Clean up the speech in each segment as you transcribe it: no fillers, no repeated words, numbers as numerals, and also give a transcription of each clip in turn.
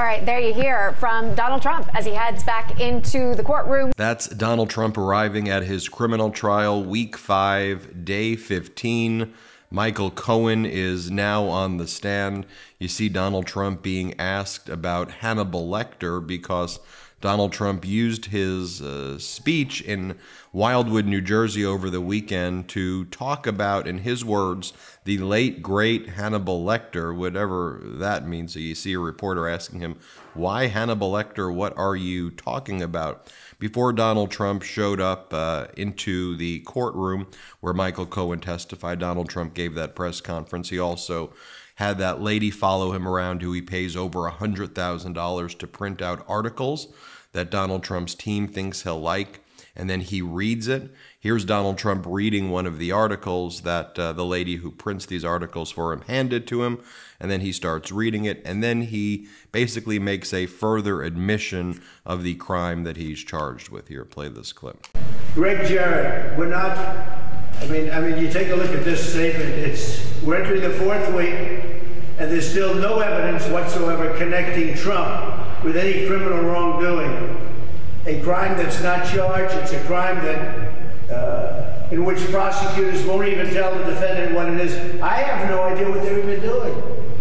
All right, there you hear from Donald Trump as he heads back into the courtroom. That's Donald Trump arriving at his criminal trial, week 5, day 15. Michael Cohen is now on the stand. You see Donald Trump being asked about Hannibal Lecter because Donald Trump used his speech in Wildwood, New Jersey over the weekend to talk about, in his words, the late, great Hannibal Lecter, whatever that means. So you see a reporter asking him, why Hannibal Lecter? What are you talking about? Before Donald Trump showed up into the courtroom where Michael Cohen testified, Donald Trump gave that press conference. He also had that lady follow him around who he pays over $100,000 to print out articles that Donald Trump's team thinks he'll like, and then he reads it. Here's Donald Trump reading one of the articles that the lady who prints these articles for him handed to him, and then he starts reading it, and then he basically makes a further admission of the crime that he's charged with. Here, play this clip. Greg Jarrett, we're not, I mean, you take a look at this statement, we're entering the 4th week, and there's still no evidence whatsoever connecting Trump with any criminal wrongdoing. A crime that's not charged, it's a crime that, in which prosecutors won't even tell the defendant what it is. I have no idea what they're even doing.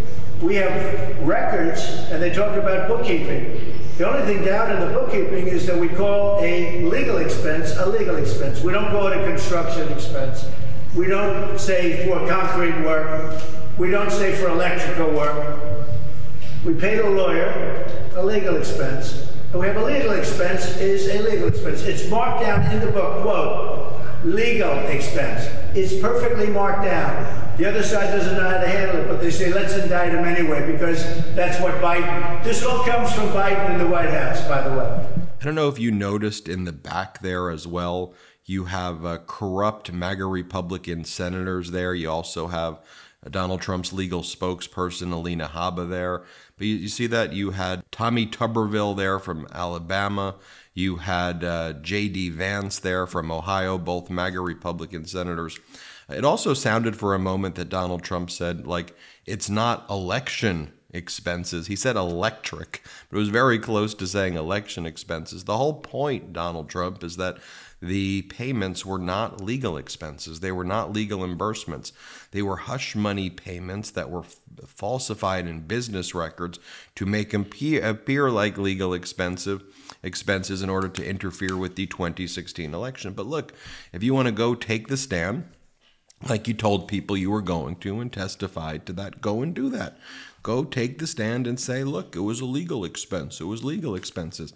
We have records, and they talk about bookkeeping. The only thing down in the bookkeeping is that we call a legal expense a legal expense. We don't call it a construction expense. We don't say for concrete work. We don't say for electrical work. We pay the lawyer a legal expense. And we have a legal expense is a legal expense. It's marked down in the book, quote, legal expense. It's perfectly marked down. The other side doesn't know how to handle it, but they say, let's indict him anyway, because that's what Biden, this all comes from Biden in the White House, by the way. I don't know if you noticed in the back there as well, you have corrupt MAGA Republican senators there. You also have Donald Trump's legal spokesperson, Alina Habba, there. But you see that you had Tommy Tuberville there from Alabama. You had J.D. Vance there from Ohio, both MAGA Republican senators. It also sounded for a moment that Donald Trump said, like, it's not election expenses. He said electric, but it was very close to saying election expenses. The whole point, Donald Trump, is that the payments were not legal expenses. They were not legal reimbursements. They were hush money payments that were falsified in business records to make them appear like legal expenses in order to interfere with the 2016 election. But look, if you want to go take the stand, like you told people you were going to and testified to that, go and do that. Go take the stand and say, look, it was a legal expense. It was legal expenses.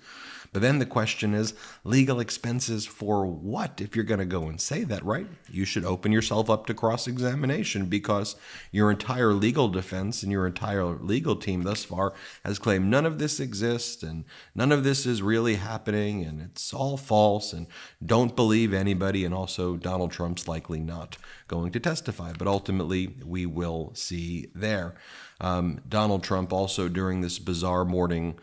But then the question is, legal expenses for what? If you're going to go and say that, right? You should open yourself up to cross-examination, because your entire legal defense and your entire legal team thus far has claimed none of this exists and none of this is really happening and it's all false and don't believe anybody. And also Donald Trump's likely not going to testify, but ultimately we will see there. Donald Trump also, during this bizarre morning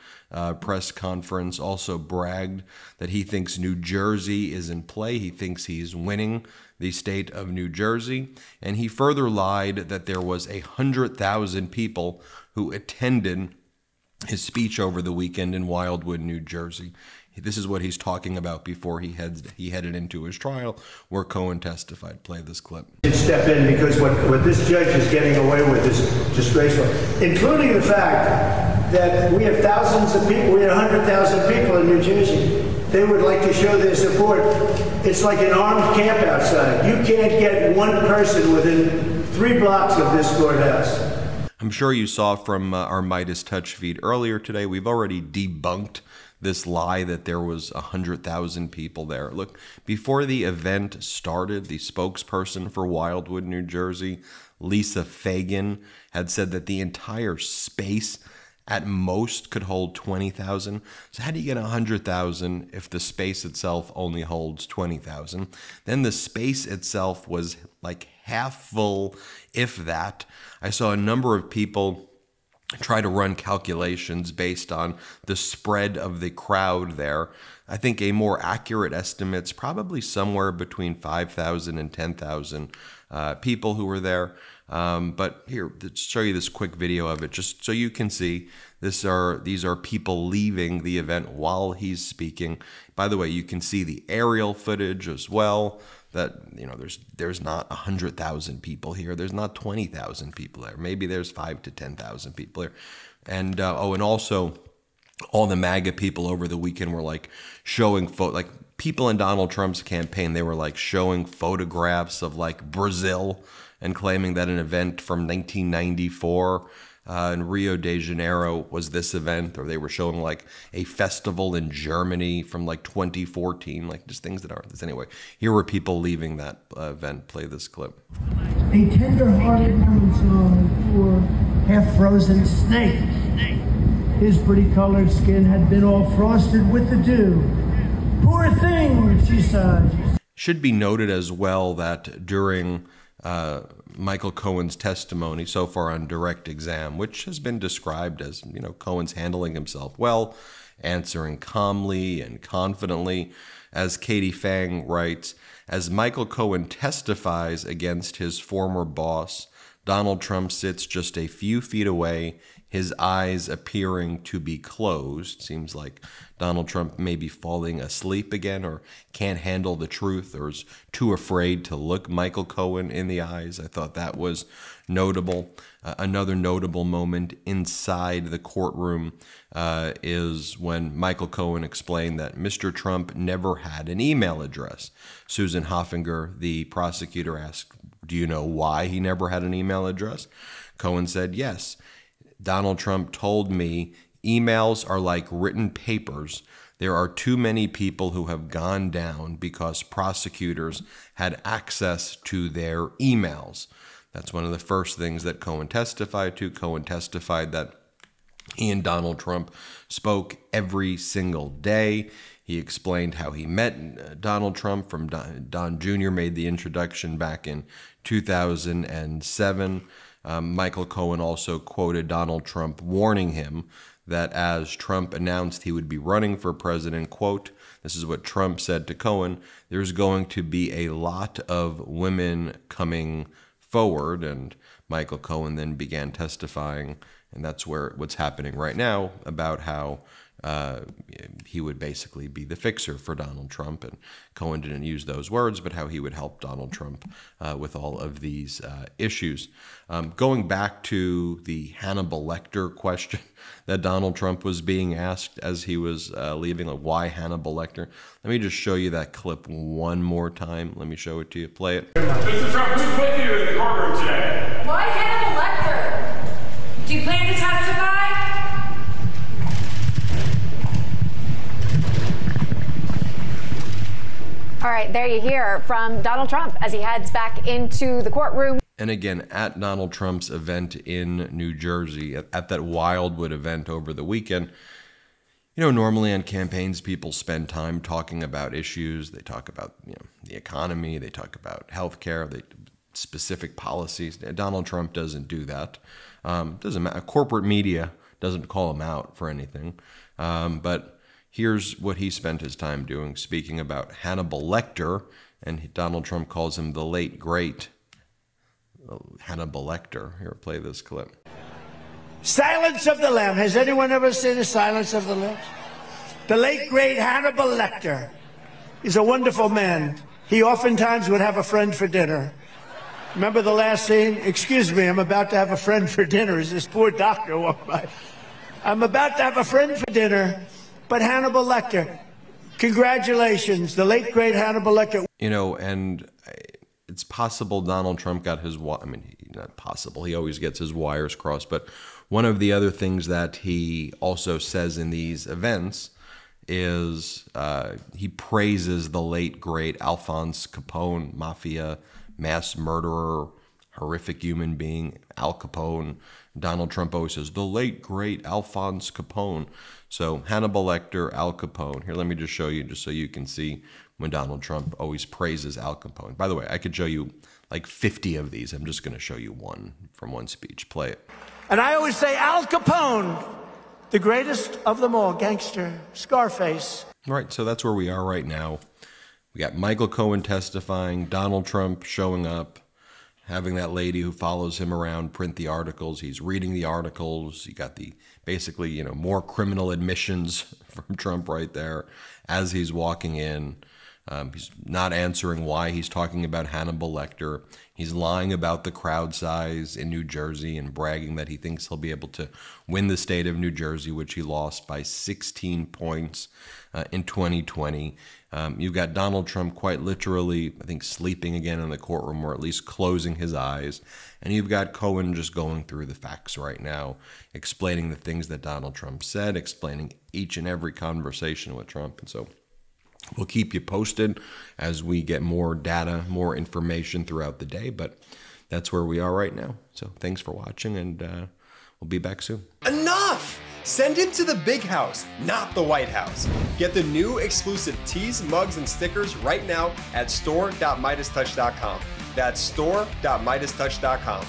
press conference, also bragged that he thinks New Jersey is in play. He thinks he's winning the state of New Jersey. And he further lied that there was 100,000 people who attended his speech over the weekend in Wildwood, New Jersey. This is what he's talking about before he headed into his trial, where Cohen testified. Play this clip. Step in, because what this judge is getting away with is disgraceful, including the fact that we have thousands of people, we had 100,000 people in New Jersey. They would like to show their support. It's like an armed camp outside. You can't get one person within 3 blocks of this courthouse. I'm sure you saw from our MeidasTouch feed earlier today, we've already debunked this lie that there was 100,000 people there. Look, before the event started, the spokesperson for Wildwood, New Jersey, Lisa Fagan, had said that the entire space at most could hold 20,000. So how do you get 100,000 if the space itself only holds 20,000? Then the space itself was like half full, if that. I saw a number of people try to run calculations based on the spread of the crowd there. I think a more accurate estimate's probably somewhere between 5,000 and 10,000 people who were there. But here, let's show you this quick video of it, just so you can see. These are people leaving the event while he's speaking. By the way, you can see the aerial footage as well. That, you know, there's not 100,000 people here. There's not 20,000 people there. Maybe there's 5,000 to 10,000 people there. And and also all the MAGA people over the weekend were like showing like people in Donald Trump's campaign. They were like showing photographs of like Brazil and claiming that an event from 1994 in Rio de Janeiro was this event, or they were showing like a festival in Germany from like 2014, like just things that aren't this. Anyway, here were people leaving that event. Play this clip. A tender-hearted woman's song for half-frozen snake. His pretty colored skin had been all frosted with the dew. Poor thing, she sighed. Should be noted as well that during Michael Cohen's testimony so far on direct exam, which has been described as, you know, Cohen's handling himself well, answering calmly and confidently. As Katie Fang writes, as Michael Cohen testifies against his former boss, Donald Trump sits just a few feet away, his eyes appearing to be closed. Seems like Donald Trump may be falling asleep again, or can't handle the truth, or is too afraid to look Michael Cohen in the eyes. I thought that was notable. Another notable moment inside the courtroom is when Michael Cohen explained that Mr. Trump never had an email address. Susan Hoffinger, the prosecutor, asked, "Do you know why he never had an email address?" Cohen said, "Yes. Donald Trump told me emails are like written papers. There are too many people who have gone down because prosecutors had access to their emails." That's one of the first things that Cohen testified to. Cohen testified that he and Donald Trump spoke every single day. He explained how he met Donald Trump from Don Jr. made the introduction back in 2007. Michael Cohen also quoted Donald Trump warning him that as Trump announced he would be running for president, quote, this is what Trump said to Cohen, "There's going to be a lot of women coming forward." And Michael Cohen then began testifying, and that's what's happening right now, about how he would basically be the fixer for Donald Trump. And Cohen didn't use those words, but how he would help Donald Trump with all of these issues. Going back to the Hannibal Lecter question that Donald Trump was being asked as he was leaving, like, why Hannibal Lecter? Let me just show you that clip one more time. Let me show it to you. Play it. Mr. Trump, who's with you in the courtroom today? Why Hannibal Lecter? Do you plan to testify? All right, there you hear from Donald Trump as he heads back into the courtroom. And again, at Donald Trump's event in New Jersey, at that Wildwood event over the weekend, you know, normally on campaigns, people spend time talking about issues. They talk about, you know, the economy. They talk about healthcare, specific policies. Donald Trump doesn't do that. Doesn't matter. Corporate media doesn't call him out for anything. But here's what he spent his time doing, speaking about Hannibal Lecter, and Donald Trump calls him the late, great Hannibal Lecter. Here, play this clip. Silence of the Lambs. Has anyone ever seen the Silence of the Lambs? The late, great Hannibal Lecter. He's a wonderful man. He oftentimes would have a friend for dinner. Remember the last scene? Excuse me, I'm about to have a friend for dinner. As this poor doctor walked by. I'm about to have a friend for dinner. But Hannibal Lecter, congratulations, the late, great Hannibal Lecter. You know, and it's possible Donald Trump got his, I mean, not possible, he always gets his wires crossed, but one of the other things that he also says in these events is he praises the late, great Alphonse Capone, mafia, mass murderer, horrific human being, Al Capone. Donald Trump always says, the late, great Alphonse Capone. So Hannibal Lecter, Al Capone. Here, let me just show you, just so you can see when Donald Trump always praises Al Capone. By the way, I could show you like 50 of these. I'm just going to show you one from one speech. Play it. And I always say Al Capone, the greatest of them all, gangster, Scarface. Right, so that's where we are right now. We got Michael Cohen testifying, Donald Trump showing up, having that lady who follows him around print the articles. He's reading the articles. You got the basically, more criminal admissions from Trump right there as he's walking in. He's not answering why he's talking about Hannibal Lecter. He's lying about the crowd size in New Jersey and bragging that he thinks he'll be able to win the state of New Jersey, which he lost by 16 points in 2020. You've got Donald Trump quite literally, I think, sleeping again in the courtroom, or at least closing his eyes. And you've got Cohen just going through the facts right now, explaining the things that Donald Trump said, explaining each and every conversation with Trump. And so we'll keep you posted as we get more data, more information throughout the day. But that's where we are right now. So thanks for watching, and we'll be back soon. Enough! Send him to the big house, not the White House. Get the new exclusive tees, mugs, and stickers right now at store.MeidasTouch.com. That's store.MeidasTouch.com.